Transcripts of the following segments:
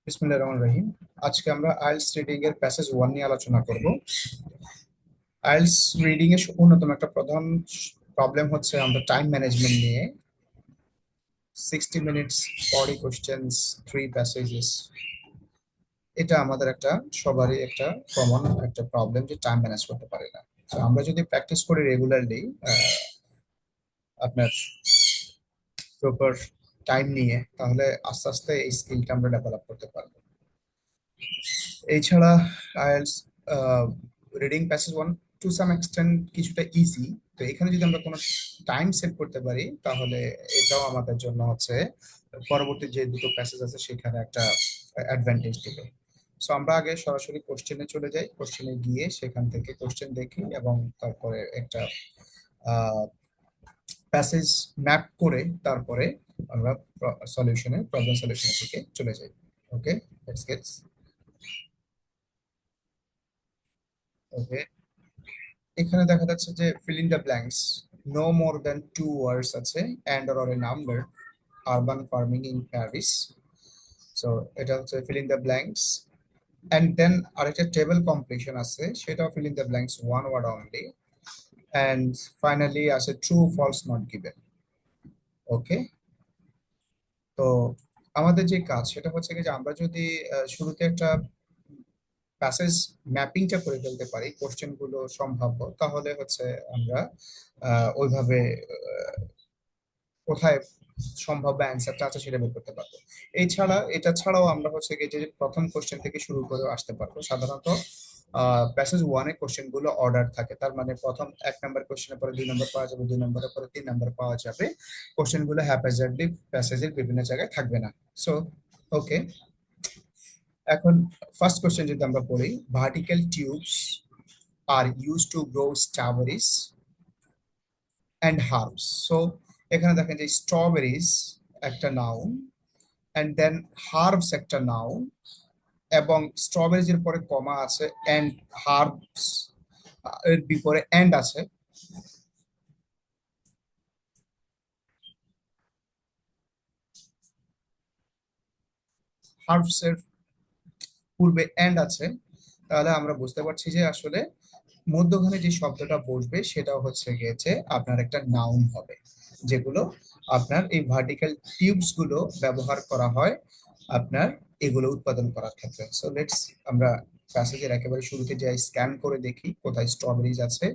বিসমিল্লাহির রহমানির রহিম। আজকে আমরা আইএলটিএস রিডিং এর প্যাসেজ 1 নিয়ে আলোচনা করব। আইএলটিএস রিডিং এর অন্যতম একটা প্রধান প্রবলেম হচ্ছে আমরা টাইম ম্যানেজমেন্ট নিয়ে 60 মিনিটস 40 কোশ্চেনস 3 প্যাসেজেস। এটা আমাদের একটা সবারই একটা কমন একটা প্রবলেম যে টাইম ম্যানেজ করতে পারি না। তো আমরা যদি প্র্যাকটিস করি রেগুলারলি আপনার প্রপার টাইম নিয়ে, তাহলে আস্তে আস্তে এই স্কিলটা আমরা ডেভেলপ করতে পারবো। এছাড়া IELTS reading passage one to some extent কিছুটা ইজি। তো এখানে যদি আমরা কোনো টাইম সেট করতে পারি, তাহলে এটাও আমাদের জন্য হচ্ছে পরবর্তী যে দুটো প্যাসেজ আছে সেখানে একটা অ্যাডভান্টেজ দেবে। সো আমরা আগে সরাসরি কোশ্চেনে চলে যাই, কোশ্চেনে গিয়ে সেখান থেকে কোশ্চেন দেখি এবং তারপরে একটা প্যাসেজ ম্যাপ করে তারপরে আমরা প্রবলেম সলিউশনের দিকে চলে যাই। ওকে, লেটস গেট। ওকে, এখানে দেখা যাচ্ছে যে fill in the blanks, no more than 2 words আছে and or a number, urban farming in Paris. So এটা হচ্ছে fill in the blanks, and then আরেকটা টেবিল কমপ্লিশন আছে, সেটাও fill in the blanks one word only, and finally আছে true false not given. ওকে, তো আমাদের যে কাজ সেটা হচ্ছে কি যে আমরা যদি শুরুতে একটা প্যাসেজ ম্যাপিংটা করে ফেলতে পারি কোশ্চেন গুলো সম্ভাব্য, তাহলে হচ্ছে আমরা ওইভাবে কোথায় সম্ভাব্য অ্যান্সারটা আছে সেটা বের করতে পারবো। এটা ছাড়াও আমরা হচ্ছে কি যে প্রথম কোশ্চেন থেকে শুরু করে আসতে পারবো। সাধারণত প্যাসেজ ওয়ানে কোশ্চেন গুলো অর্ডার থাকে, তার মানে প্রথম 1 নম্বর কোশ্চেনের পরে 2 নম্বর পাওয়া যাবে, 2 নম্বরের পরে 3 নম্বর পাওয়া যাবে। কোশ্চেন গুলো হ্যাপাজার্ডলি প্যাসেজের বিভিন্ন জায়গায় থাকবে না। সো ওকে, এখন ফার্স্ট কোশ্চেন যদি আমরা পড়ি, vertical tubes are use to grow strawberries and herbs. So এখানে দেখেন যে স্ট্রবেরিজ একটা নাউন, অ্যান্ড দেন হার্বস একটা নাউন, এবং স্ট্রবেরিজ এর পরে কমা আছে, এন্ড হার্বস এর বিপরে এন্ড আছে। হার্বস এর পূর্বে এন্ড আছে, তাহলে আমরা বুঝতে পারছি যে আসলে মধ্যখানে যে শব্দটা বসবে সেটা হচ্ছে গিয়েছে আপনার একটা নাউন হবে, যেগুলো আপনার এই ভার্টিক্যাল টিউবস গুলো ব্যবহার করা হয় আপনার এগুলো উৎপাদন করার ক্ষেত্রে। সো লেটস আমরা প্যাসেজের একেবারে শুরুতে যাই, স্ক্যান করে দেখি কোথায় স্ট্রবেরিজ আছে,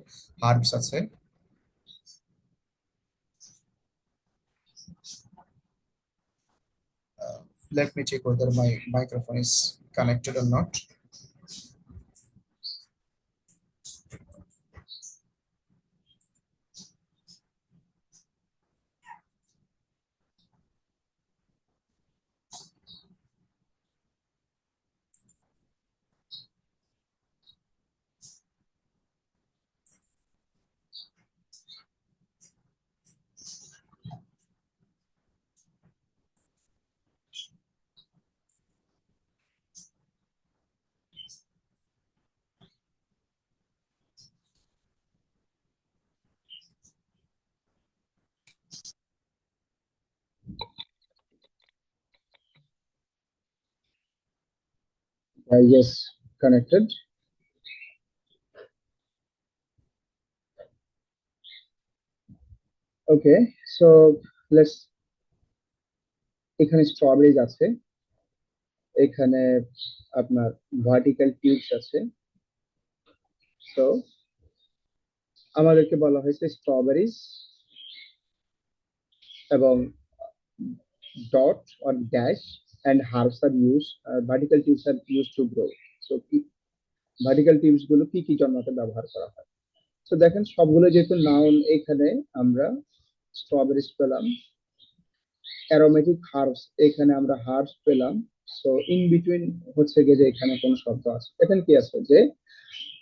হার্বস আছে। Let me check whether my microphone is connected or not. Yes, connected. Okay, so let's এখানে স্ট্রবেরিজ আছে, এখানে আপনার ভার্টিক্যাল টিউবস আছে। সো আমাদেরকে বলা হয়েছে স্ট্রবেরিজ এবং dot or dash and herbs are use, vertical tubes are use to grow. So vertical tubes গুলো কি কি জন্মাতে ব্যবহার করা হয়। তো দেখেন সবগুলো যেহেতু নাউন, এখানে আমরা স্ট্রবেরিজ পেলাম, অ্যারোমেটিক হার্বস এখানে আমরা হার্বস পেলাম। সো ইন বিটুইন হচ্ছে গিয়ে যে এখানে কোন শব্দ আছে, এখানে কি আছে যে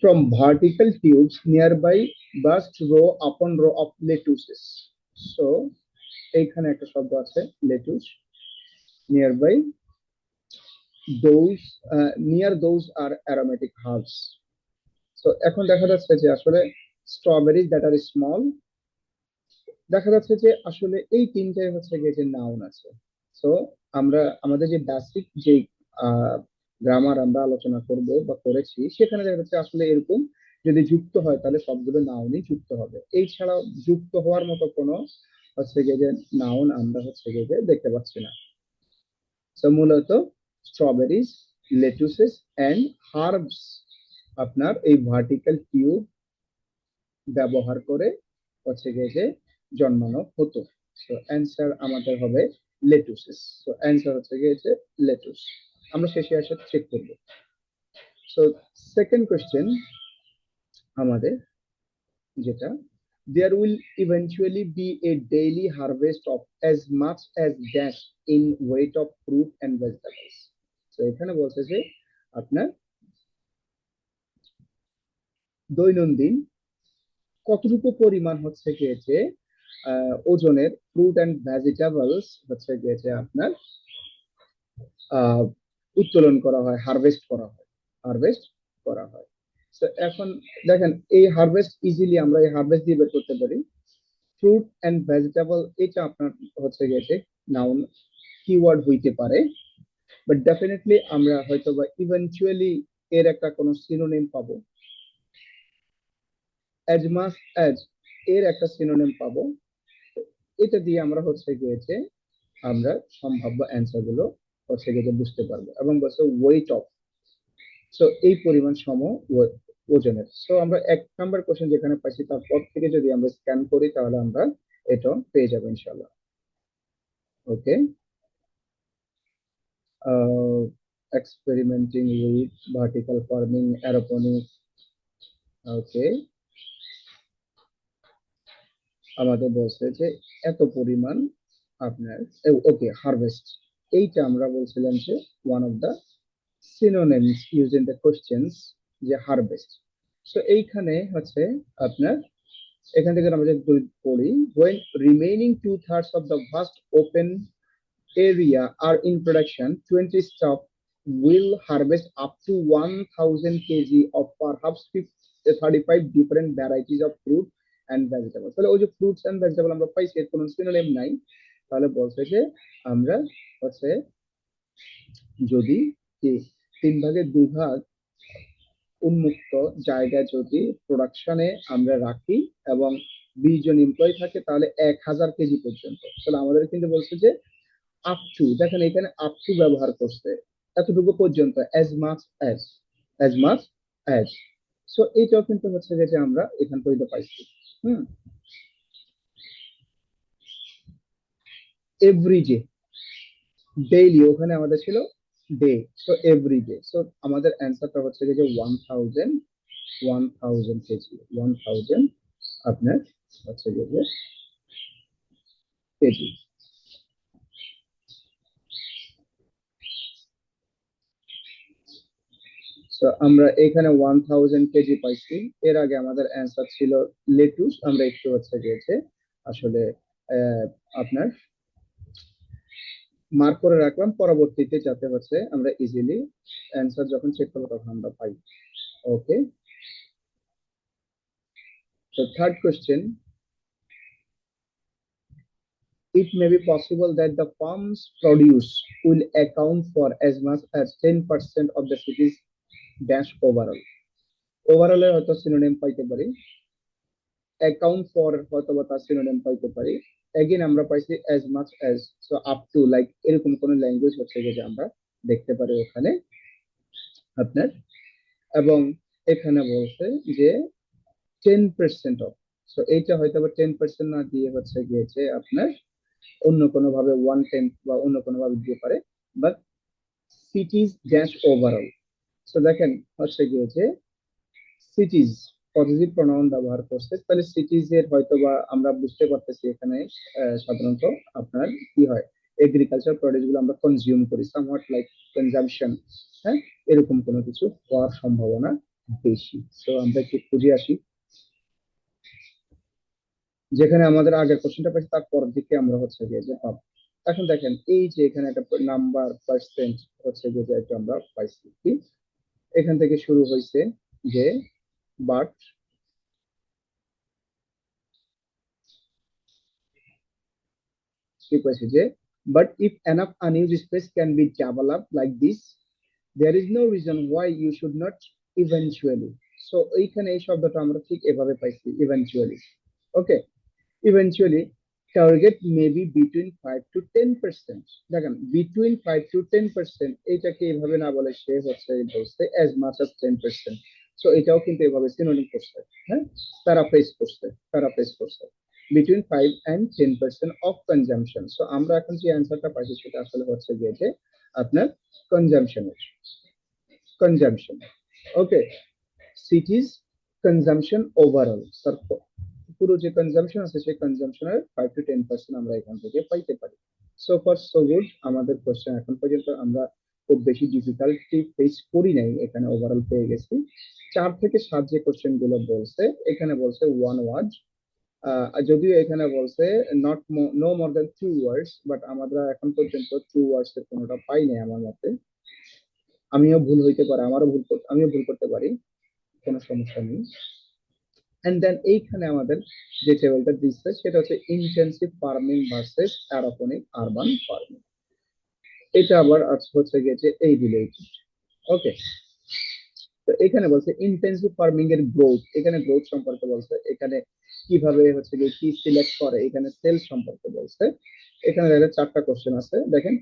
from vertical tubes nearby burst row upon row of lettuces. So এইখানে একটা শব্দ আছে lettuce, nearby those, near those are aromatic herbs. So এখন দেখা যাচ্ছে যে আসলে strawberries that are small, দেখা যাচ্ছে যে আসলে এই তিনটাই হচ্ছে গিয়ে যে নাউন আছে। সো আমরা আমাদের যে বেসিক যে গ্রামার আমরা আলোচনা করব বা করেছি, সেখানে দেখা যাচ্ছে আসলে এরকম যদি যুক্ত হয় তাহলে সবগুলো নাউনই যুক্ত হবে। এছাড়াও যুক্ত হওয়ার মতো কোনো হচ্ছে গিয়ে যে নাউন আমরা হচ্ছে গিয়ে যে দেখতে পাচ্ছি না। তো মূলত স্ট্রবেরিজ, লেটুসেস এন্ড হার্বস আপনার এই ভার্টিক্যাল টিউব ব্যবহার করে হচ্ছে গিয়ে যে জন্মানো হতো। তো অ্যান্সার আমাদের হবে লেটুসেস। তো অ্যান্সার হচ্ছে গিয়ে যে লেটুস। আমরা শেষে এসে চেক করব। সো সেকেন্ড কোশ্চেন আমাদের যেটা, there will eventually be a daily harvest of as much as dash in weight of fruit and vegetables. তো এখানে বলছে যে আপনার দৈনন্দিন কতটুকু পরিমাণ হচ্ছে গিয়েছে ওজনের ফ্রুট এন্ড ভেজিটেবলস হচ্ছে গিয়েছে আপনার আহ, উত্তোলন করা হয়, হারভেস্ট করা হয়। তো এখন দেখেন এই হারভেস্ট ইজিলি আমরা এই হারভেস্ট দিয়ে বের করতে পারি। ফ্রুট এন্ড ভেজিটেবল এটা আপনার হচ্ছে গিয়েছে নাউন কিওয়ার্ড হইতে পারে, বাট ডেফিনেটলি আমরা হয়তো বা ইভেনচুয়ালি এর একটা কোনো সিনোনিম পাবো। অ্যাজ মাচ অ্যাজ এর একটা সিনোনিম পাবো। এটা দিয়ে আমরা হচ্ছে গিয়েছে আমরা সম্ভাব্য অ্যান্সার গুলো হচ্ছে গিয়ে বুঝতে পারবো। এবং বলছে ওয়েট অফ, সো এই পরিমাণ সম ওজনের। সো আমরা 1 নাম্বার কোশ্চেন যেখানে পাইছি তারপর থেকে যদি আমরা স্ক্যান করি তাহলে আমরা এটা পেয়ে যাবো ইনশাল্লাহ। ওকে, experimenting with vertical farming, aeroponics. ওকে, আমাদের বলছে যে এত পরিমাণ আপনার ওকে হারভেস্ট, এইটা আমরা বলছিলাম যে one of the synonyms used in the questions, যে হারভেস্ট। সো এইখানে হচ্ছে আপনার এখান থেকে আমরা যদি পড়ি, when remaining 2/3 of the vast open area are in production, 20 staff will harvest up to 1000 kg of perhaps 35 different varieties of fruit and vegetables. তাহলে ওই যে ফ্রুটস এন্ড ভেজিটেবল আমরা পাইছি, এর কোনো সিনোনিম নাই। তাহলে বলছে যে আমরা হচ্ছে যদি কি 3/2 উন্মুক্ত জায়গায় যদি প্রোডাকশনে আমরা রাখি এবং 20 জন এমপ্লয়ি থাকে তাহলে 1000 কেজি পর্যন্ত। তাহলে আমাদের কিন্তু বলছে যে আপ টু, দেখেন এখানে আপ টু ব্যবহার করছে, এতটুকু পর্যন্ত, অ্যাজ মাচ অ্যাজ। সো এইটাও কিন্তু হচ্ছে যে আমরা এখান পর্যন্ত পাইছি। হুম, এভরি ডে, ডেইলি ওখানে আমাদের ছিল day, so every day. So আমাদের অ্যান্সারটা হচ্ছে যে 1000 কেজি, 1000 আপনার হচ্ছে যে কেজি। তো আমরা এখানে 1000 কেজি পাইছি। এর আগে আমাদের অ্যান্সার ছিল লেটুস, আমরা একটু হচ্ছে গিয়েছে আসলে আপনার মার্ক করে রাখলাম পরবর্তীতে যাতে হচ্ছে আমরা ইজিলি অ্যান্সার যখন চেক করবো তখন আমরা পাই। ওকে, তো third question, it may be possible that the farm's produce will account for as much as 10% of the city's dash overall. Overall এর হয়তো সিনোনিম পাইতে পারি, অ্যাকাউন্ট ফর হয়তো বা তার সিনোনিম পাইতে পারি। এগেইন আমরা পাইছি as much as, so up to, like এরকম কোন ল্যাঙ্গুয়েজ হচ্ছে যে আমরা দেখতে পারি ওখানে আপনার। এবং এখানে বলছে যে 10% অফ, সো এইটা হয়তো বা 10% না দিয়ে হচ্ছে গিয়েছে আপনার অন্য কোনো ভাবে 1/10 বা অন্য কোনো ভাবে দিতে পারে, বাট সিটিজ ড্যাশ ওভারঅল। সো দেখেন হচ্ছে গিয়েছে সিটিজ পজিটিভ প্রোনাউন ব্যবহার করছে, তাহলে সিটিজ এর হয়তো বা আমরা বুঝতে পারতেছি এখানে সাধারণত আপনার কি হয়, এগ্রিকালচার প্রোডাক্ট গুলো আমরা কনজিউম করি, সামহাট লাইক কনজাম্পশন, হ্যাঁ, এরকম কোনো কিছু হওয়ার সম্ভাবনা বেশি। তো আমরা একটু খুঁজে আসি, যেখানে আমাদের আগের কোশ্চেনটা পাইছি তার পরের দিকে আমরা হচ্ছে গিয়ে যে পাবো। এখন দেখেন এই যে এখানে একটা নাম্বার পার্সেন্ট হচ্ছে গিয়ে যে একটা আমরা পাইছি কি, এখান থেকে শুরু হয়েছে যে বাট কি কইছে যে, but if enough unused space can be developed like this, there is no reason why you should not eventually. So এইখানে এই শব্দটা আমরা ঠিক এভাবে পাইছি, eventually. Okay, eventually target may be between 5 to 10%. দেখেন between 5 to 10%, এটাকে এভাবে না বলে সে হচ্ছে বলছে as much as 10%. সো এটাও কিন্তু এভাবে সিনোনিম করছে, হ্যাঁ, প্যারাফ্রেজ করছে between 5 and 10% of consumption. So আমরা এখন যে অ্যানসারটা পাইছি সেটা আসলে হচ্ছে যে আপনার কনজাম্পশন। ওকে, সিটিজ কনজাম্পশন ওভারঅল, পুরো যে কনজাম্পশন আছে সেই কনজাম্পশনের 5 to 10% আমরা এখান থেকে পাইতে পারি। সো ফার সো গুড, আমাদের কোশ্চেন এখন পর্যন্ত আমরা খুব বেশি ডিফিকাল্টি ফেস করি নাই, এখানে ওভারঅল পেয়ে গেছি। 4 থেকে 7 যে কোশ্চেন গুলো বলছে, এখানে বলছে ওয়ান ওয়ার্ড, যদিও এখানে বলছে not no more than 2 words, but আমরা এখন পর্যন্ত 2 ওয়ার্ডস এর কোনোটা পাই নাই আমার মতে। আমিও ভুল হইতে পারে, আমিও ভুল করতে পারি, কোনো সমস্যা নেই। এন্ড দেন এইখানে আমাদের যে টেবিলটা দিচ্ছে সেটা হচ্ছে intensive farming versus aeroponic urban farming. এটা আবার হচ্ছে গিয়ে এই রিলেটেড। ওকে, তো এখানে বলছে ইন্টেনসিভ ফার্মিং এর গ্রোথ, এখানে গ্রোথ সম্পর্কে বলছে, এখানে কিভাবে হচ্ছে গিয়ে কি সিলেক্ট করে, এখানে সেল সম্পর্কে বলছে। এখানে দেখেন 4টা কোশ্চেন আছে, দেখেন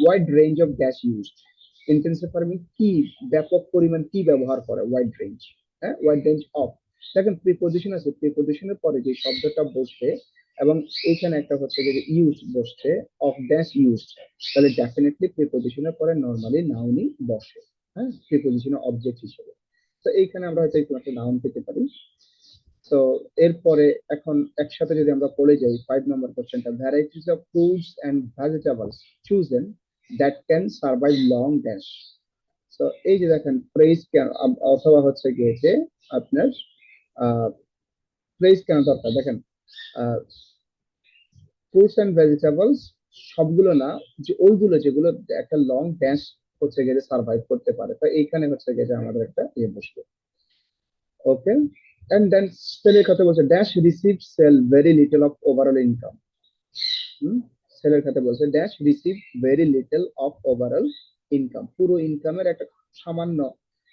wide range of gas used, intensive farming কি ব্যাপক পরিমাণ কি ব্যবহার করে, ওয়াইড রেঞ্জ, হ্যাঁ, ওয়াইড রেঞ্জ অফ। দেখেন প্রিপোজিশন আছে, প্রিপোজিশনের পরে যে শব্দটা বসবে এবং এখানে একটা হচ্ছে যে ইউজ বসছে, অফ ড্যাশ ইউজড, তাহলে ডেফিনেটলি প্রিপোজিশনের পরে নরমালি নাউনই বসে, হ্যাঁ, প্রিপোজিশনের অবজেক্ট হিসেবে। তো এইখানে আমরা হয়তো একটু একটা নাউন পেতে পারি। তো এরপরে এখন একসাথে যদি আমরা পড়ে যাই 5 নম্বর কোশ্চেনটা, varieties of fruits and vegetables chosen that can survive long dash. তো এই যে দেখেন প্রেস কেন অথবা হচ্ছে গিয়েছে আপনার প্রেস কেন দরকার, দেখেন ফ্রুটস এন্ড ভেজিটেবলস সবগুলো না, যে ওইগুলো যেগুলো একটা লং ড্যাশ হচ্ছে গিয়ে সার্ভাইভ করতে পারে, তো এইখানে হচ্ছে গিয়ে আমাদের একটা ইয়ে বসবে। ওকে, and then সেলের কথা বলছে dash receive sale very little of overall income. সেলের কথা বলছে dash receive very little of overall income, পুরো ইনকামের একটা সামান্য,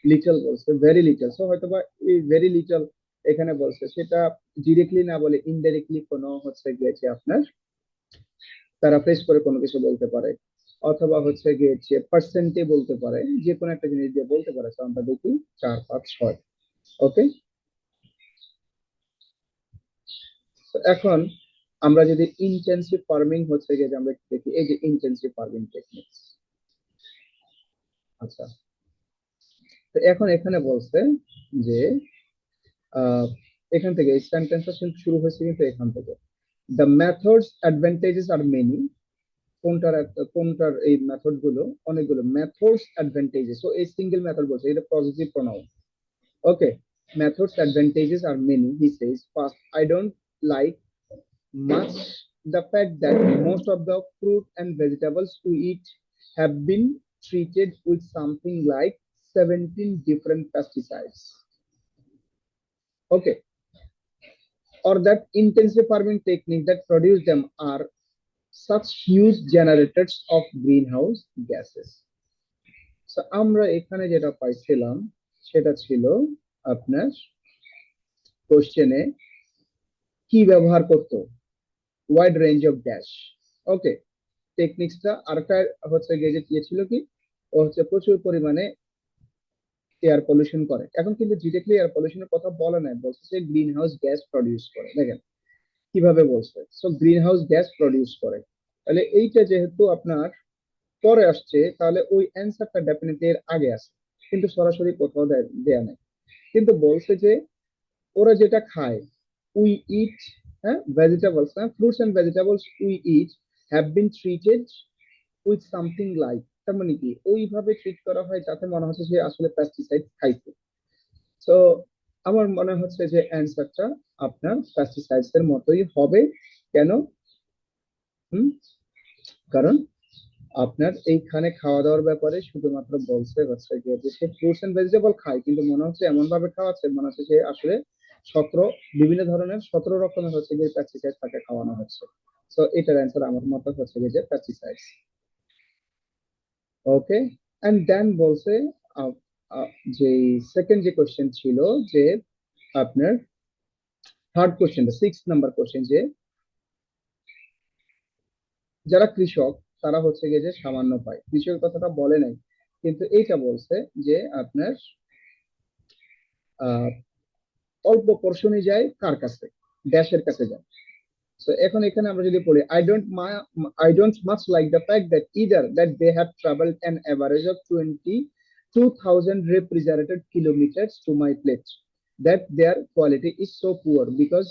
লিটল বলছে ভেরি লিটল, সো হয়তোবা এই ভেরি লিটল এখানে বলছে সেটা ডিরেক্টলি না বলে ইনডাইরেক্টলি কোনো হচ্ছে গিয়েছে আপনার প্যারাফ্রেজ করে কোনো কিছু বলতে পারে, অথবা হচ্ছে গিয়েছে পার্সেন্টে বলতে পারে, যে কোনো একটা জিনিস দিয়ে বলতে পারে। তো আমরা দেখি 4, 5, 6। ওকে, এখন আমরা যদি ইন্টেনসিভ ফার্মিং হচ্ছে গিয়ে আমরা দেখি, এই যে ইন্টেনসিভ ফার্মিং টেকনিক্স। আচ্ছা, তো এখন এখানে বলছে যে এখান থেকে এই সেন্টেন্সটা শুরু হয়েছে কিন্তু এখান থেকে, the methods advantages are many, কোনটার এই মেথড গুলো অনেকগুলো, মেথডস অ্যাডভান্টেজেস, সো এই সিঙ্গেল মেথড বলছে, এটা positive pronoun. Okay, methods advantages are many. He says first, I don't like much the fact that most of the fruit and vegetables we eat have been treated with something like 17 different pesticides. Okay, or that intensive farming technique that produce them are such huge generators of greenhouse gases. So আমরা এখানে যেটা পাইছিলাম সেটা ছিল আপনার কোশ্চেনে কি ব্যবহার করতো, ওয়াইড রেঞ্জ অফ গ্যাস। ওকে, টেকনিক্সটা আরেকটা হচ্ছে গেজেট ইয়ে ছিল কি, ও হচ্ছে প্রচুর পরিমাণে এয়ার পলিউশন করে। এখন কিন্তু ডিরেক্টলি এয়ার পলিউশনের কথা বলে নাই, বলছে যে গ্রিন হাউস গ্যাস প্রডিউস করে। দেখেন কিভাবে বলছে, so green house gas produce করে, তাহলে এইটা যেহেতু আপনার পরে আসছে তাহলে ওই অ্যান্সারটা ডেফিনেটলি এর আগে আসে, কিন্তু সরাসরি কোথাও দেয়া নাই। কিন্তু বলছে যে ওরা যেটা খায়, উই ইট, হ্যাঁ, ভেজিটেবলস, হ্যাঁ, fruits and vegetables we eat have been treated with something like, তার মানে কি ওইভাবে ট্রিট করা হয় যাতে মনে হচ্ছে যে আসলে পেস্টিসাইড খাইছে। তো আমার মনে হচ্ছে যে অ্যান্সারটা আপনার পেস্টিসাইডস এর মতোই হবে। কেন? কারণ আপনার এইখানে খাওয়া দাওয়ার ব্যাপারে শুধুমাত্র বলছে হচ্ছে যে সে ফ্রুটস এন্ড ভেজিটেবল খায়, কিন্তু মনে হচ্ছে এমন ভাবে খাওয়াচ্ছে মনে হচ্ছে যে আসলে 17 রকমের হচ্ছে যে পেস্টিসাইড তাকে খাওয়ানো হচ্ছে। তো এটার অ্যান্সার আমার মতে হচ্ছে যে পেস্টিসাইডস। ওকে, এন্ড দেন বলছে আহ, যে সেকেন্ড যে কোশ্চেন ছিল যে আপনার থার্ড কোশ্চেন 6 নাম্বার কোশ্চেন যে যারা কৃষক তারা হচ্ছে গিয়ে যে সামান্য পায়, কৃষকের কথাটা বলে নাই, কিন্তু এইটা বলছে যে আপনার আহ অল্প পোর্শনই যায় কার কাছে, দেশের কাছে যায়। So এখন এখানে আমরা যদি পড়ি, I don't much like the fact that either that they have traveled an average of 22,000 refrigerated kilometers to my plate, that their quality is so poor because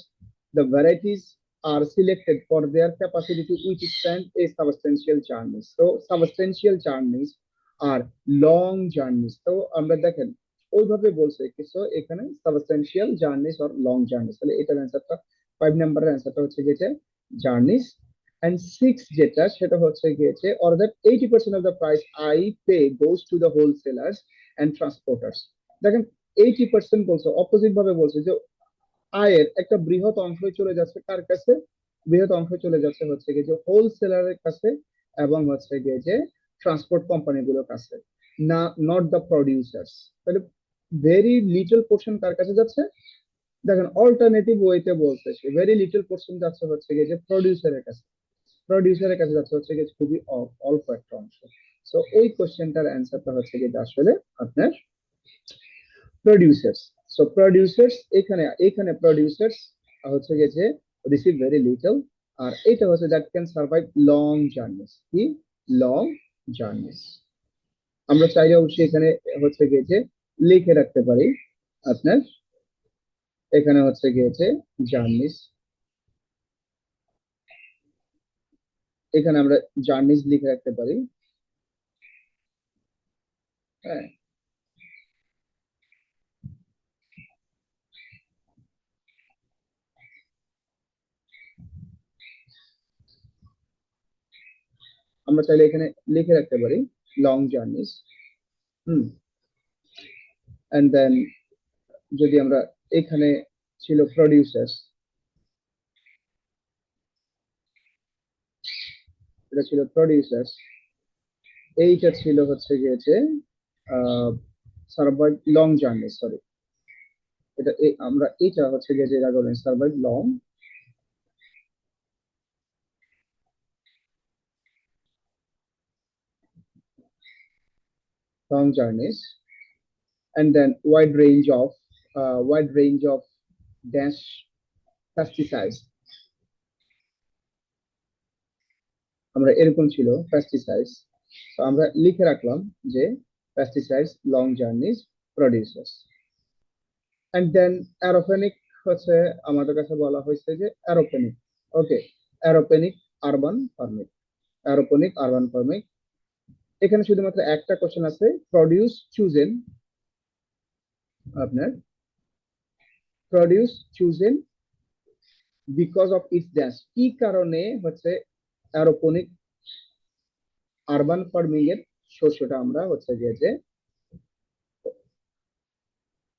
the varieties are selected for their capacity to withstand a substantial journey. So substantial journeys are long journeys. তো আমরা দেখেন ওইভাবে বলছে কিছু এখানে substantial journeys or long journeys, তাহলে এটার অ্যান্সারটা 5 নাম্বারের অ্যান্সারটা হচ্ছে গিয়েছে জার্নিস। এন্ড 6 যেটা সেটা হচ্ছে গিয়েছে or that 80% of the price I pay goes to the wholesalers and transporters. দেখেন 80% বলছে, অপোজিট ভাবে বলছে যে আয়ের একটা বৃহৎ অংশ চলে যাচ্ছে কার কাছে, বৃহৎ অংশ চলে যাচ্ছে হচ্ছে গিয়ে যে হোলসেলারের কাছে এবং হচ্ছে গিয়ে যে ট্রান্সপোর্ট কোম্পানিগুলোর কাছে, না নট দ্য প্রডিউসার্স। তাহলে ভেরি লিটল পোর্শন কার কাছে যাচ্ছে, দেখেন অল্টারনেটিভ ওয়েতে বলছে সে ভেরি লিটল পোর্শন যাচ্ছে হচ্ছে গিয়ে যে প্রডিউসারের কাছে, প্রডিউসারের কাছে যাচ্ছে হচ্ছে গিয়ে খুবই অল্প একটা অংশ। সো ওই কোশ্চেনটার অ্যান্সারটা হচ্ছে গিয়ে আসলে আপনার প্রডিউসার্স। সো প্রডিউসার্স এখানে এখানে প্রডিউসার্স হচ্ছে গিয়ে যে রিসিভ ভেরি লিটল, আর এটা হচ্ছে that can survive long journeys, কি লং জার্নিস। আমরা চাইলে অবশ্যই এখানে হচ্ছে গিয়ে যে লিখে রাখতে পারি আপনার, এখানে হচ্ছে গিয়েছে জার্নিস, এখানে আমরা জার্নিস লিখে রাখতে পারি। হ্যাঁ, আমরা চাইলে এখানে লিখে রাখতে পারি long journeys. Hmm, and then যদি আমরা এখানে ছিল প্রডিউসার্স, এটা ছিল প্রডিউসার্স, এইটা ছিল হচ্ছে গিয়েছে সার্ভাইভ লং জার্নি, সরি এটা আমরা এটা হচ্ছে গিয়ে যেটা বলেন survive long long journeys. and then wide range of dash pesticides, আমরা এরকম ছিল পেস্টিসাইডস, তো আমরা লিখে রাখলাম যে pesticides long journeys producers. And then aeroponic হচ্ছে আমাদের কাছে বলা হয়েছে যে aeroponic, okay aeroponic urban farming, aeroponic urban farming. এখানে শুধুমাত্র একটা কোশ্চেন আছে, প্রডিউস চুজেন, আপনার produce chosen because of its dash, কি কারণে হচ্ছে অ্যারোপনিক আরবান ফার্মিং এর শস্যটা আমরা হচ্ছে গিয়ে যে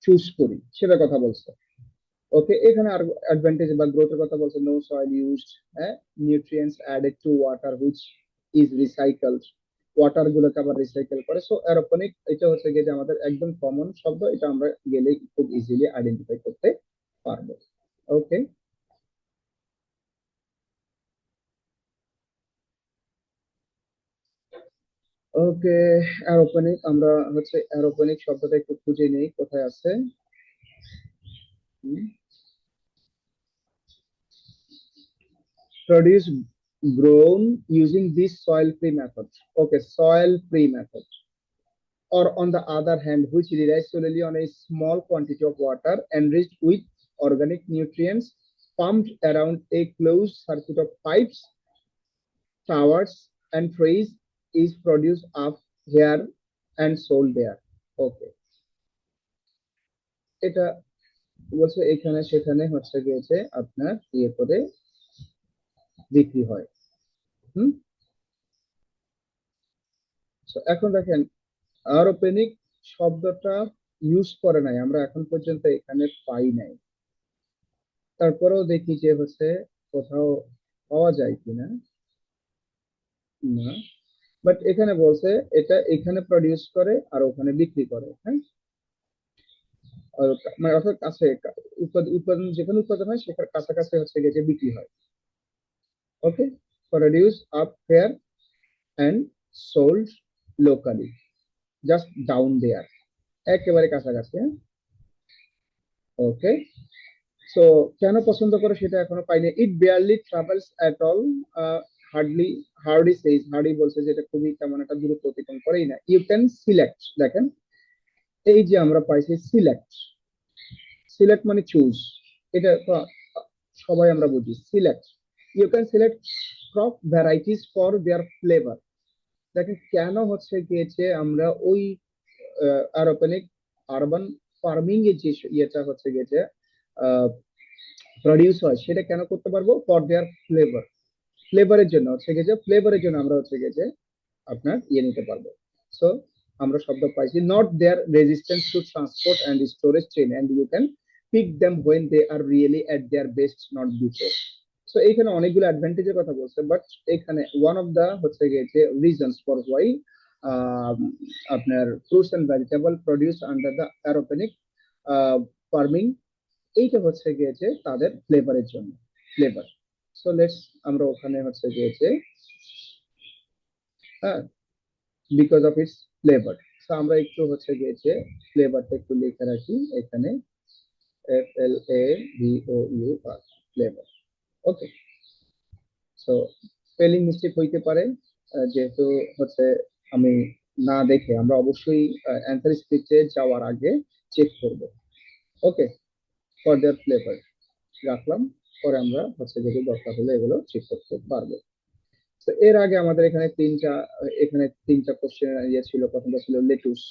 চুজ করি সেটা কথা বলছে। ওকে, এখানে আর অ্যাডভান্টেজ বা গ্রোথের কথা বলছে, নো সয়েল ইউজড, হ্যাঁ nutrients added to water which is recycled, water গুলোকে আবার রিসাইকেল করে। সো অ্যারোপনিক এটা হচ্ছে গিয়ে যে আমাদের একদম কমন শব্দ, এটা আমরা গেলেই খুব ইজিলি আইডেন্টিফাই করতে পারবো। ওকে, ওকে অ্যারোপনিক, আমরা হচ্ছে অ্যারোপনিক শব্দটা একটু খুঁজে নেই কোথায় আছে। Produce grown using this soil free method, okay soil free method, or on the other hand which relies solely on a small quantity of water enriched with organic nutrients pumped around a closed circuit of pipes, towers and trays, is produced up here and sold there. Okay, এটা বলছে এখানে সেখানে হচ্ছে গিয়েছে আপনার ইয়ে করে বিক্রি হয়। হুম, এখন দেখেন অ্যারোপেনিক শব্দটা ইউজ করে নাই, আমরা এখন পর্যন্ত এখানে পাই নাই, তারপরেও দেখি যে হচ্ছে কোথাও পাওয়া যায় কিনা। না, বাট এখানে বলছে এটা এখানে প্রডিউস করে আর ওখানে বিক্রি করে, হ্যাঁ, আর মানে অর্থাৎ কাছে উৎপাদন যেখানে উৎপাদন হয় সেখানে কাছাকাছি হচ্ছে গিয়ে যে বিক্রি হয়। Okay, produce up fair and sold locally, just down there, একেবারে কাছাকাছি, হ্যাঁ। ওকে, সো কেন পছন্দ করে সেটা এখনো পাইনি। It barely travels at all, hardly, hardly বলছে যে এটা খুবই তেমন একটা দূরত্ব অতিক্রম করেই না। ইউ ক্যান সিলেক্ট, দেখেন এই যে আমরা পাইছি সিলেক্ট, সিলেক্ট মানে চুজ, এটা তো সবাই আমরা বুঝি select. You can select crop varieties for their flavour. দেখেন কেন হচ্ছে গিয়েছে আমরা ওই অ্যারোপনিক আরবান ফার্মিং এর যে ইয়েটা হচ্ছে গিয়েছে প্রডিউস হয় সেটা কেন করতে পারবো, ফর দেয়ার ফ্লেভার, ফ্লেভারের জন্য হচ্ছে গিয়ে যে ফ্লেভারের জন্য আমরা হচ্ছে গিয়ে যে আপনার ইয়ে নিতে পারবো। সো আমরা শব্দ পাইছি not their resistance to transport and storage chain and you can pick them when they are really at their best, not before. So এইখানে অনেকগুলো অ্যাডভান্টেজের কথা বলছে, বাট এখানে ওয়ান অফ দা হচ্ছে গিয়ে যে রিজনস ফর হোয়াই আপনার fruits and vegetable produce under the aeroponic farming, এইটা হচ্ছে গিয়েছে তাদের ফ্লেভারের জন্য, ফ্লেভার। সো লেটস আমরা ওখানে হচ্ছে গিয়েছে হ্যাঁ, because of it's flavour. So আমরা একটু হচ্ছে গিয়েছে ফ্লেভারটা একটু লিখে রাখি এখানে, FLAVOUR, ফ্লেভার। ওকে, সো স্পেলিং মিস্টেক হইতে পারে, যেহেতু হচ্ছে আমি না দেখে আমরা অবশ্যই অ্যান্সার স্ক্রিপ্টে যাওয়ার আগে চেক করব। ওকে, ফর দেয়ার ফ্লেভার রাখলাম, পরে আমরা হচ্ছে যদি দরকার হলে এগুলো চেক করতে পারবো। তো এর আগে আমাদের এখানে তিনটা কোশ্চেন ইয়ে ছিল। প্রথমটা ছিল লেটুস,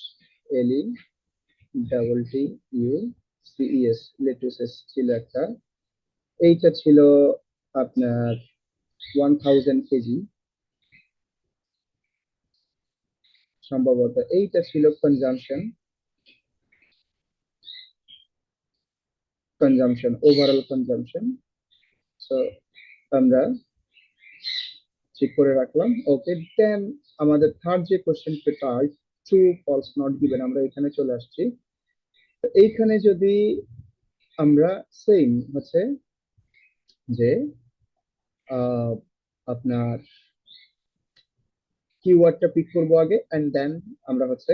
LETTUCES, লেটুসেস ছিল একটা। এইটা ছিল আপনার 1000 কেজি সম্ভবত। এইটা ছিল কনজাম্পশন, ওভারঅল কনজাম্পশন। সো আমরা চেক করে রাখলাম। ওকে, দেন আমাদের থার্ড যে question paper, true false not given, আমরা এখানে চলে আসছি। তো এইখানে যদি আমরা সেম হচ্ছে যে আহ, আপনার কিওয়ার্ডটা পিক করব আগে এন্ড দেন আমরা হচ্ছে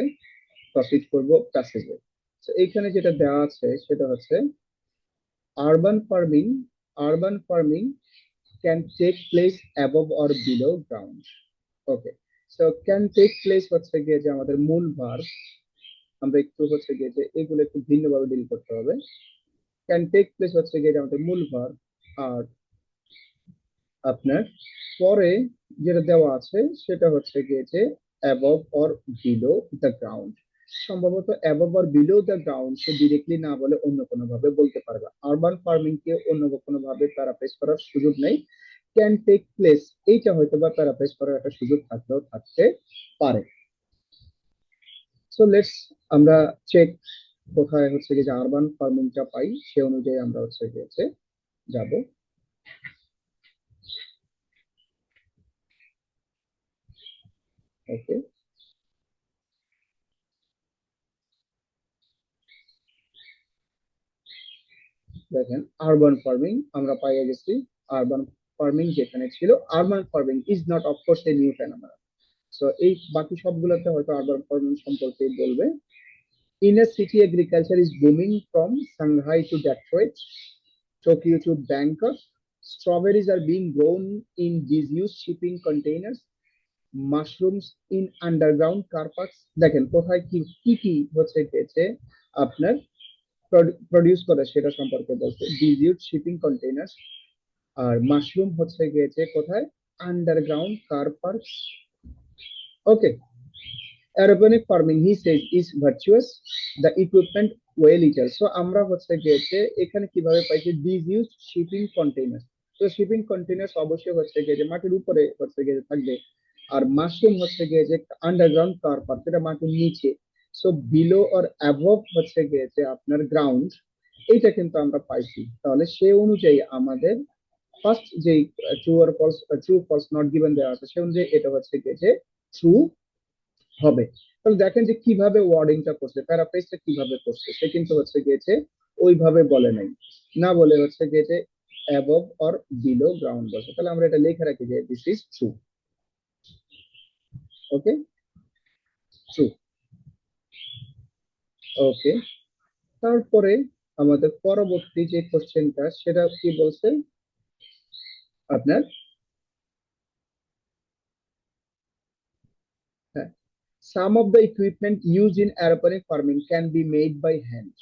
প্রসিড করব প্যাসেজে। তো এইখানে যেটা দেওয়া আছে সেটা হচ্ছে urban farming, urban farming can take place above or below ground. Okay, so can take place হচ্ছে গিয়ে যে আমাদের মূল ভার্ব, আমরা একটু হচ্ছে গিয়ে যে এগুলো একটু ভিন্নভাবে ডিল করতে হবে। ক্যান টেক প্লেস হচ্ছে গিয়ে যে আমাদের মূল ভার্ব, আর আপনার পরে যেটা দেওয়া আছে সেটা হচ্ছে গিয়ে যে above or below the ground. সম্ভবত above or below the ground সে ডিরেক্টলি না বলে অন্য কোনো ভাবে বলতে পারবে। আরবান ফার্মিং কে অন্য কোনো ভাবে প্যারাফ্রেজ করার সুযোগ নেই। ক্যান টেক প্লেস এইটা হয়তো বা প্যারাফ্রেজ করার একটা সুযোগ থাকলেও থাকতে পারে। সো লেটস আমরা চেক কোথায় হচ্ছে গিয়ে যে আরবান ফার্মিংটা পাই, সে অনুযায়ী আমরা হচ্ছে গিয়েছে যাব। ওকে, দেখেন আরবান ফার্মিং আমরা পাইয়ে গেছি। আরবান ফার্মিং যেখানে ছিল, urban farming is not of course a new phenomenon. So এই বাকি সবগুলোতে হয়তো আরবান ফার্মিং সম্পর্কে বলবে। In a city agriculture is booming from Shanghai to Detroit, Tokyo to Bangkok, strawberries are being grown in disused shipping containers, mushrooms in underground car parks। দেখেন কোথায় কি কি কি হচ্ছে গেছে আপনার প্রডিউস করে সেটা সম্পর্কে বলছে, ডিজিউড শিপিং কন্টেইনার, আর মাশরুম হচ্ছে গিয়েছে কোথায়, underground car parks. Okay, aeroponic farming he says is virtuous, the equipment well litter. So আমরা হচ্ছে গিয়েছে এখানে কিভাবে পাইছি, ডিজিউজ শিপিং কন্টেইনার। তো শিপিং কন্টেইনার অবশ্যই হচ্ছে গিয়ে যে মাটির উপরে হচ্ছে গিয়ে থাকবে, আর মাশরুম হচ্ছে গিয়ে যে আন্ডারগ্রাউন্ড কার পার্ক, এটা মাটির নিচে। সো বিলো অর অ্যাবভ হচ্ছে গিয়ে যে আপনার গ্রাউন্ড, এইটা কিন্তু আমরা পাইছি। তাহলে সে অনুযায়ী আমাদের ফার্স্ট যে true or false, true false not given দেওয়া আছে সে অনুযায়ী এটা হচ্ছে গিয়ে যে ট্রু হবে। তাহলে দেখেন যে কিভাবে ওয়ার্ডিংটা করছে, প্যারাফ্রেজটা কিভাবে করছে, সে কিন্তু হচ্ছে গিয়েছে ওইভাবে বলে নাই, না বলে হচ্ছে গিয়েছে অ্যাবভ অর বিলো গ্রাউন্ড বলছে। তাহলে আমরা এটা লিখে রাখি যে this is true. Okay, true. Okay, তারপরে আমাদের পরবর্তী যে কোশ্চেনটা সেটা কি বলছে আপনার, হ্যাঁ, some of the equipment use in aeroponic farming can be made by hand.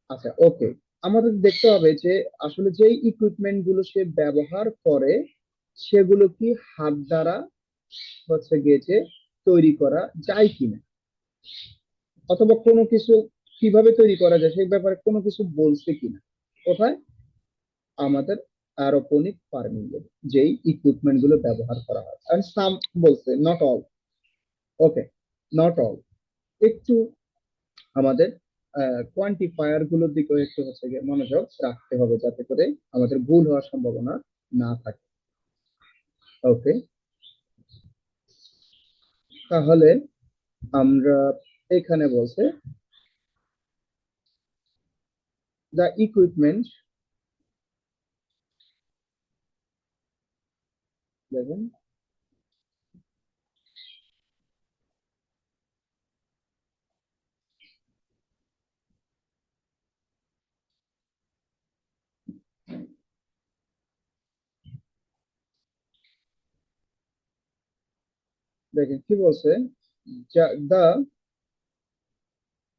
আচ্ছা, ওকে, আমাদের দেখতে হবে যে আসলে যে ইকুইপমেন্ট গুলো সে ব্যবহার করে সেগুলো কি হাত দ্বারা হচ্ছে গিয়েছে তৈরি করা যায় কিনা, অথবা কোনো কিছু কিভাবে তৈরি করা যায় সেই ব্যাপারে কোনো কিছু বলছে কিনা। কোথায়? আমাদের অ্যারোপনিক ফার্মিং এর যেই ইকুইপমেন্ট গুলো ব্যবহার করা হয়, এন্ড সাম বলছে, not all. Okay, not all. একটু আমাদের কোয়ান্টিফায়ার গুলোর দিকে একটু হচ্ছে গিয়ে মনোযোগ রাখতে হবে যাতে করে আমাদের ভুল হওয়ার সম্ভাবনা না থাকে। ওকে, তাহলে আমরা এখানে বলছে দ্য ইকুইপমেন্ট, দেখেন দেখেন কি বলছে, the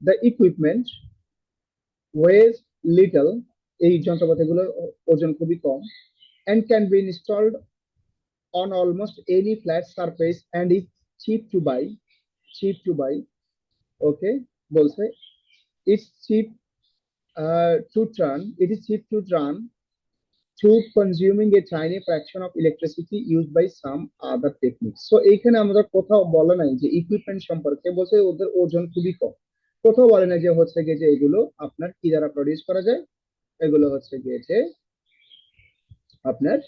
the equipment weighs little, এই যন্ত্রপাতিগুলোর ওজন খুবই কম, and can be installed on almost any flat surface and is cheap to buy, cheap to buy. Okay, বলছে it's cheap to turn, it is cheap to run through consuming a tiny fraction of electricity used by some other techniques. So এইখানে আমরা কোথাও বলে নাই যে equipment সম্পর্কে, বলছে ওদের ওজন খুবই কম। কোথাও বলে না যে হচ্ছে গিয়ে যে এগুলো আপনার কি দ্বারা প্রডিউস করা যায়, এগুলো হচ্ছে গিয়ে যে আপনার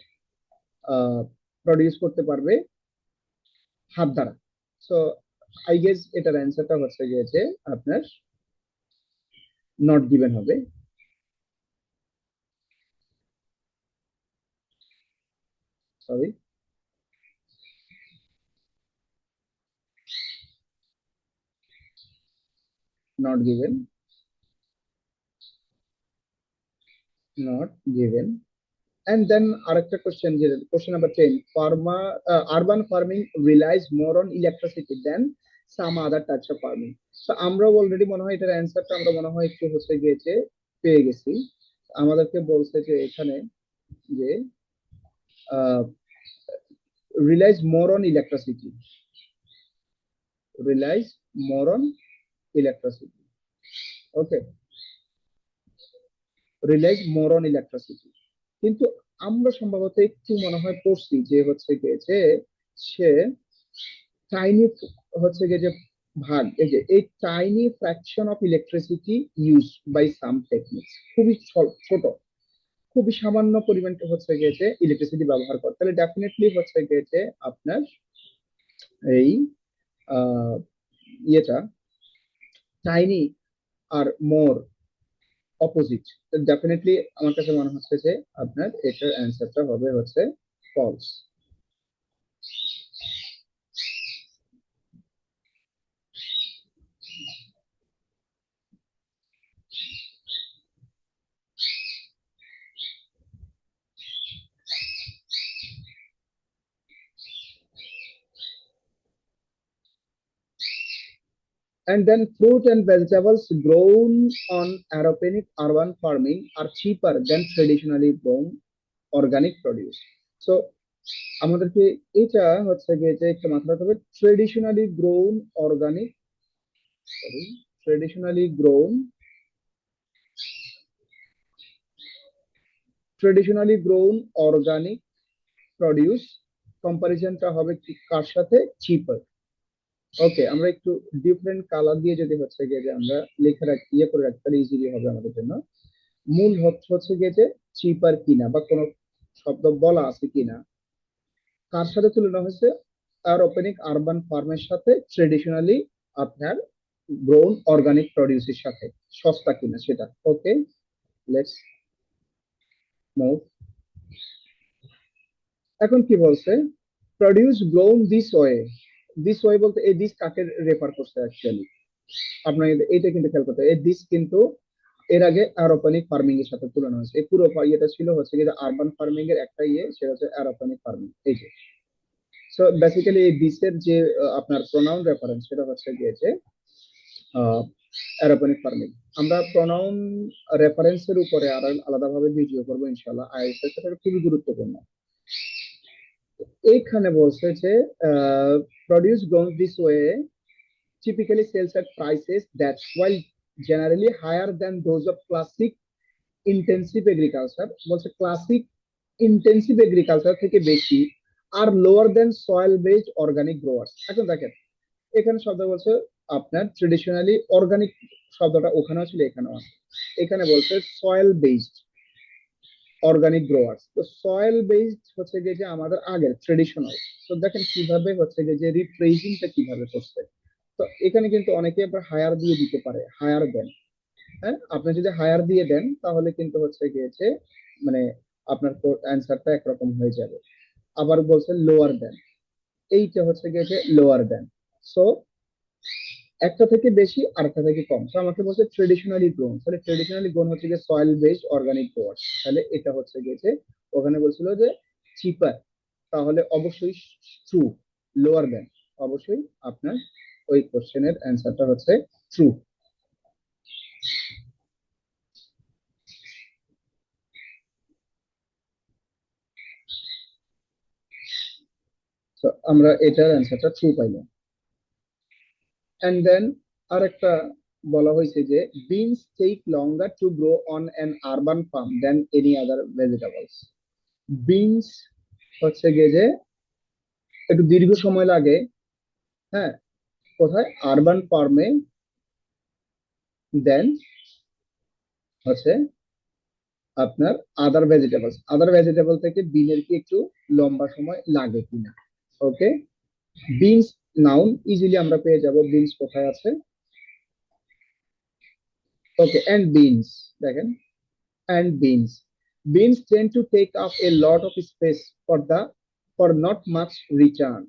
প্রডিউস করতে পারবে হাত দ্বারা। সো আই গেস এটার অ্যান্সারটা হচ্ছে গিয়ে যে আপনার নট গিভেন হবে। Sorry, not given, not given. And then আরেকটা কোশ্চেন, যে question number 10, urban farming relies more on electricity than some other types of farming. তো আমরা অলরেডি মনে হয় এটার অ্যান্সারটা আমরা মনে হয় একটু হচ্ছে গিয়েছে পেয়ে গেছি। আমাদেরকে বলছে যে এখানে যে realise more on electricity, realise more on electricity. Okay, realise more on electricity. কিন্তু আমরা সম্ভবত একটু মনে হয় পড়ছি যে হচ্ছে গিয়েছে সে টাইনি হচ্ছে গিয়ে যে ভাগ, এই যে এই tiny fraction of electricity use by some techniques, খুবই ছোট, খুবই সামান্য পরিমাণ হচ্ছে গিয়েছে ইলেকট্রিসিটি ব্যবহার করে। তাহলে ডেফিনেটলি হচ্ছে গিয়েছে আপনার এই ইয়েটা টাইনি আর মোর অপোজিট। ডেফিনেটলি আমার কাছে মনে হচ্ছে যে আপনার এটার অ্যান্সারটা হবে হচ্ছে false. And then fruit and vegetables grown on aeroponic urban farming are cheaper than traditionally grown organic produce. So আমাদেরকে এটা হচ্ছে গিয়ে যে একটা মাথা রাখতে হবে, traditionally grown organic, sorry, traditionally grown, traditionally grown organic produce কম্পারিজনটা হবে কি কার সাথে? চিপার। ওকে, আমরা একটু ডিফারেন্ট কালার দিয়ে যদি হচ্ছে গিয়ে যে আমরা লেখা রাখি, ইয়ে করে রাখতে পারি, ইজিলি হবে আমাদের জন্য। মূল হচ্ছে গিয়ে যে চিপার কিনা বা কোনো শব্দ বলা আছে কিনা, কার সাথে তুলনা হয়েছে? অ্যারোপনিক আরবান ফার্মের সাথে ট্রেডিশনালি আপনার গ্রোন অর্গানিক প্রডিউসের সাথে সস্তা কিনা সেটা। ওকে, লেটস মুভ। এখন কি বলছে? Produce grown this way. This way বলতে এই দিস কাকে রেফার করছে অ্যাকচুয়ালি? আপনার এটা কিন্তু খেয়াল করতে হবে, এই দিস কিন্তু এর আগে অ্যারোপনিক ফার্মিং এর সাথে তুলনা হয়েছে। এই পুরো ইয়েটা ছিল হচ্ছে কি আরবান ফার্মিং এর একটা ইয়ে, সেটা হচ্ছে অ্যারোপনিক ফার্মিং। এই যে, সো বেসিক্যালি এই দিসের যে আপনার প্রোনাউন রেফারেন্স সেটা হচ্ছে গিয়ে যে অ্যারোপনিক ফার্মিং। আমরা প্রোনাউন রেফারেন্সের উপরে আর আলাদাভাবে ভিডিও করবো ইনশাআল্লাহ, আইএসএস সেটা খুবই গুরুত্বপূর্ণ। এইখানে বলছে যে produce grown this way typically sells at prices that, while generally higher than those of classic intensive agriculture, বলছে ক্লাসিক ইন্টেন্সিভ এগ্রিকালচার থেকে বেশি, আর লোয়ার দেন সয়েল বেসড অর্গানিক গ্রোয়ার্স। এখন দেখেন এখানে শব্দ বলছে আপনার ট্রেডিশনালি অর্গানিক শব্দটা ওখানেও ছিল এখানেও আছে। এখানে বলছে সয়েল বেসড অর্গানিক গ্রোয়ার্স। তো সয়েল বেসড হচ্ছে গিয়ে যে আমাদের আগের ট্রেডিশনাল। তো দেখেন কিভাবে হচ্ছে গিয়ে যে রিপ্রেজেন্টটা কিভাবে করছে। তো এখানে কিন্তু অনেকে আবার হায়ার দিয়ে দিতে পারে, হায়ার দেন। হ্যাঁ, আপনি যদি হায়ার দিয়ে দেন তাহলে কিন্তু হচ্ছে গিয়েছে মানে আপনার অ্যান্সারটা একরকম হয়ে যাবে। আবার বলছে লোয়ার দেন, এইটা হচ্ছে গিয়েছে লোয়ার দেন। সো একটা থেকে বেশি আর একটা থেকে কম। তো আমাকে বলছে ট্রেডিশনালি গ্রোন, তাহলে ট্রেডিশনালি গ্রোন হচ্ছে গিয়ে সয়েল বেসড অর্গানিক গ্রোয়ার, তাহলে এটা হচ্ছে গিয়েছে ওখানে বলছিল যে চিপার, তাহলে অবশ্যই ট্রু। লোয়ার দেন অবশ্যই আপনার ওই কোশ্চেনের অ্যান্সারটা হচ্ছে ট্রু। তো আমরা এটার অ্যান্সারটা ট্রু পাইলাম। এন্ড দেন আরেকটা বলা হয়েছে যে beans take longer to grow on an urban farm than any other vegetables. Beans হচ্ছে গিয়ে যে একটু দীর্ঘ সময় লাগে, হ্যাঁ, কোথায়? আরবান ফার্মে। দেন হচ্ছে আপনার আদার ভেজিটেবল থেকে বিনের কি একটু লম্বা সময় লাগে কিনা। ওকে, বিনস নাউন ইজিলি আমরা পেয়ে যাব, বিনস কোথায় আছে। ওকে, এন্ড বিনস, দেখেন and beans. Beans tend to take up a lot of space for not much return.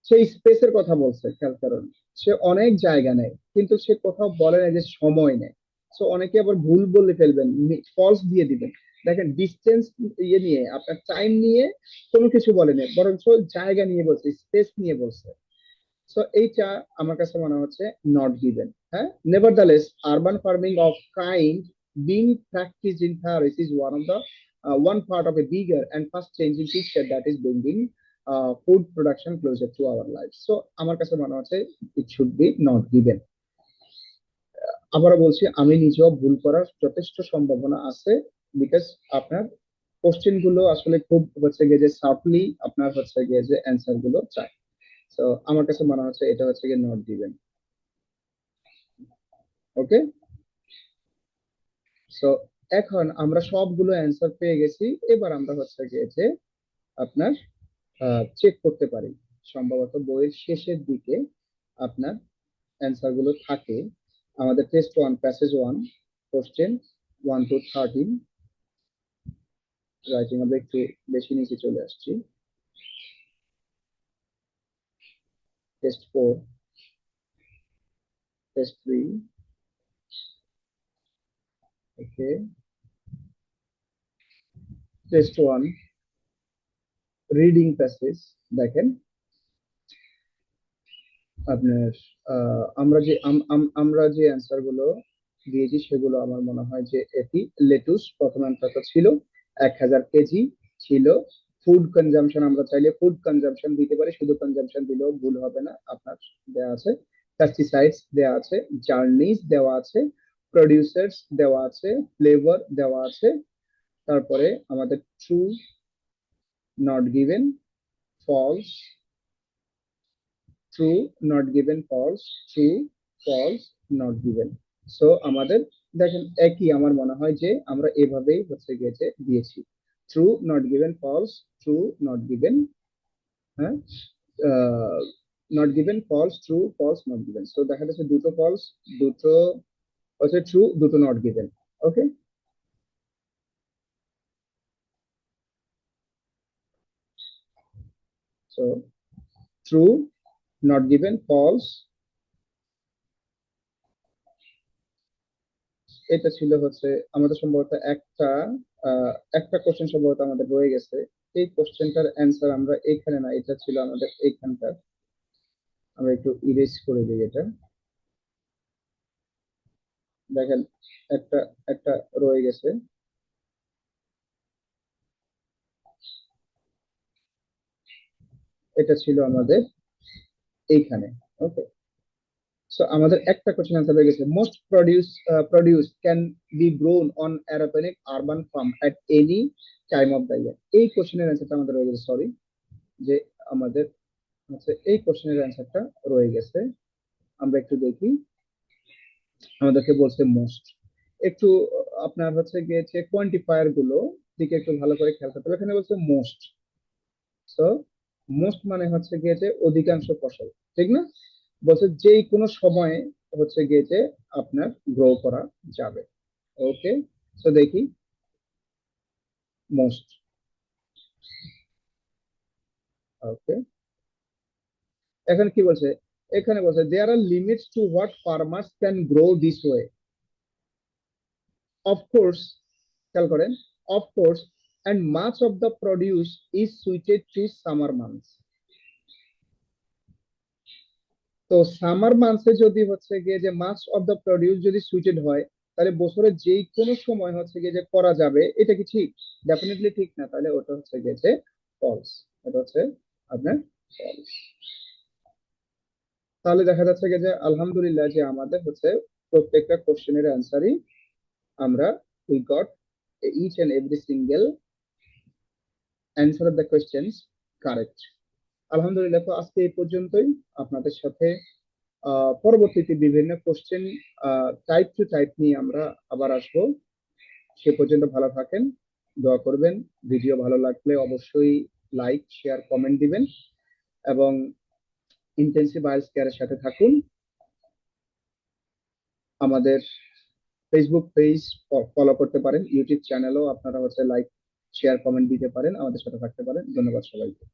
সে স্পেসের কথা বলছে, খেয়াল করুন, সে অনেক জায়গা নেয় কিন্তু সে কোথাও বলে না যে সময় নেয়। সো অনেকে আবার ভুল বলে ফেলবেন, ফলস দিয়ে দিবেন। দেখেন ডিস্টেন্স ইয়ে নিয়ে আপনার টাইম নিয়ে কোনো কিছু বলেনি, বরং জায়গা নিয়ে বলছে, স্পেস নিয়ে বলছে। সো এইটা আমার কাছে মনে হচ্ছে নট গিভেন। হ্যাঁ, নেভারদালেস urban farming of kind being practiced in Paris is one part of a bigger and fast changing picture that is bringing food production closer to our lives. So আমার কাছে মনে হচ্ছে it should be not given. আবারও বলছি, আমি নিজেও ভুল করার যথেষ্ট সম্ভাবনা আছে, বিকজ আপনার কোশ্চেন গুলো আসলে খুব হচ্ছে গিয়ে যে সার্টলি আপনার হচ্ছে গিয়ে যে অ্যান্সার গুলো চাই। তো আমার কাছে মনে হচ্ছে এটা হচ্ছে গিয়ে নট গিভেন। ওকে, সো এখন আমরা সবগুলো অ্যান্সার পেয়ে গেছি। এবার আমরা হচ্ছে গিয়ে যে আপনার চেক করতে পারি, সম্ভবত বইয়ের শেষের দিকে আপনার অ্যান্সার গুলো থাকে। আমাদের test 1 passage 1 question 1 to 13 writing আমরা একটু বেশি নিচে চলে আসছি। টেস্ট 4, টেস্ট 3, ওকে, টেস্ট 1 রিডিং প্যাসেজ। দেখেন আপনার আমরা যে অ্যান্সার গুলো দিয়েছি সেগুলো আমার মনে হয় যে এটি লেটুস প্রথম অ্যান্সারটা ছিল 1000 কেজি ছিল। ফুড কনজাম্পশন আমরা চাইলে ফুড কনজাম্পশন দিতে পারি, শুধু কনজাম্পশন দিলেও ভুল হবে না। আপনার দেওয়া আছে পেস্টিসাইডস, দেওয়া আছে জার্নিস, দেওয়া আছে প্রডিউসার্স, দেওয়া আছে ফ্লেভার, দেওয়া আছে তারপরে আমাদের true, not given, false, true, not given, false, true, false, not given. So আমাদের দেখেন একই, আমার মনে হয় যে আমরা এভাবেই হচ্ছে গিয়েছে দিয়েছি, true, not given, false, true, not given, হ্যাঁ, not given, false, true, false, not given. So দেখা যাচ্ছে দুটো ফলস, দুটো হচ্ছে ট্রু, দুটো not given. Okay, so true, not given, false, এটা ছিল হচ্ছে আমাদের সম্ভবত একটা কোশ্চেন সম্ভবত আমাদের রয়ে গেছে। এই কোশ্চেনটার অ্যান্সার আমরা এখানে না, এটা ছিল আমাদের এইখানকার। আমরা একটু ইরেজ করে দিই এটা। দেখেন, একটা একটা রয়ে গেছে, এটা ছিল আমাদের এইখানে। ওকে, সো আমাদের একটা কোশ্চেন অ্যান্সার হয়ে গেছে, most produce can be grown on aeroponic urban farm at any time of the year. এই কোশ্চেনের অ্যান্সারটা আমাদের রয়ে গেছে, সরি, যে আমাদের হচ্ছে এই কোশ্চেনের অ্যান্সারটা রয়ে গেছে। আমরা একটু দেখি, আমাদেরকে বলছে মোস্ট। একটু আপনার হচ্ছে গিয়েছে কোয়ান্টিফায়ার গুলো দিকে একটু ভালো করে খেয়াল করতে হবে। এখানে বলছে মোস্ট, তো মোস্ট মানে হচ্ছে গিয়েছে অধিকাংশ ফসল, ঠিক না? বলছে যে কোনো সময়ে হচ্ছে গিয়েছে আপনার গ্রো করা যাবে। ওকে, তো দেখি মোস্ট। ওকে, এখন কি বলছে, এখানে বলছে there are limits to what farmers can grow this way. Of course, খেয়াল করেন, of course, and much of the produce is suited to summer months. তো সামার মান্থসে যদি হচ্ছে গিয়ে যে মাছ অফ দ্য প্রডিউস যদি সুইটেড হয়, তাহলে বছরের যেই কোনো সময় হচ্ছে গিয়ে যে করা যাবে, এটা কি ঠিক? ডেফিনেটলি ঠিক না, তাহলে ওটা হচ্ছে গিয়ে যে ফলস। এটা হচ্ছে আপনার ফলস। তাহলে দেখা যাচ্ছে গিয়ে যে আলহামদুলিল্লাহ যে আমাদের হচ্ছে প্রত্যেকটা কোশ্চেনের অ্যান্সারই আমরা we got each and every single answer of the questions correct. আলহামদুলিল্লাহ, তো আজকে এই পর্যন্তই। আপনাদের সাথে পরবর্তীতে বিভিন্ন কোশ্চেন টাইপ টু টাইপ নিয়ে আমরা আবার আসবো। সে পর্যন্ত ভালো থাকেন, দোয়া করবেন। ভিডিও ভালো লাগলে অবশ্যই লাইক, শেয়ার, কমেন্ট দিবেন এবং ইন্টেন্সিভ আইএলটিএস কেয়ারের সাথে থাকুন। আমাদের ফেসবুক পেজ ফলো করতে পারেন, ইউটিউব চ্যানেলও আপনারা হচ্ছে লাইক, শেয়ার, কমেন্ট দিতে পারেন, আমাদের সাথে থাকতে পারেন। ধন্যবাদ সবাইকে।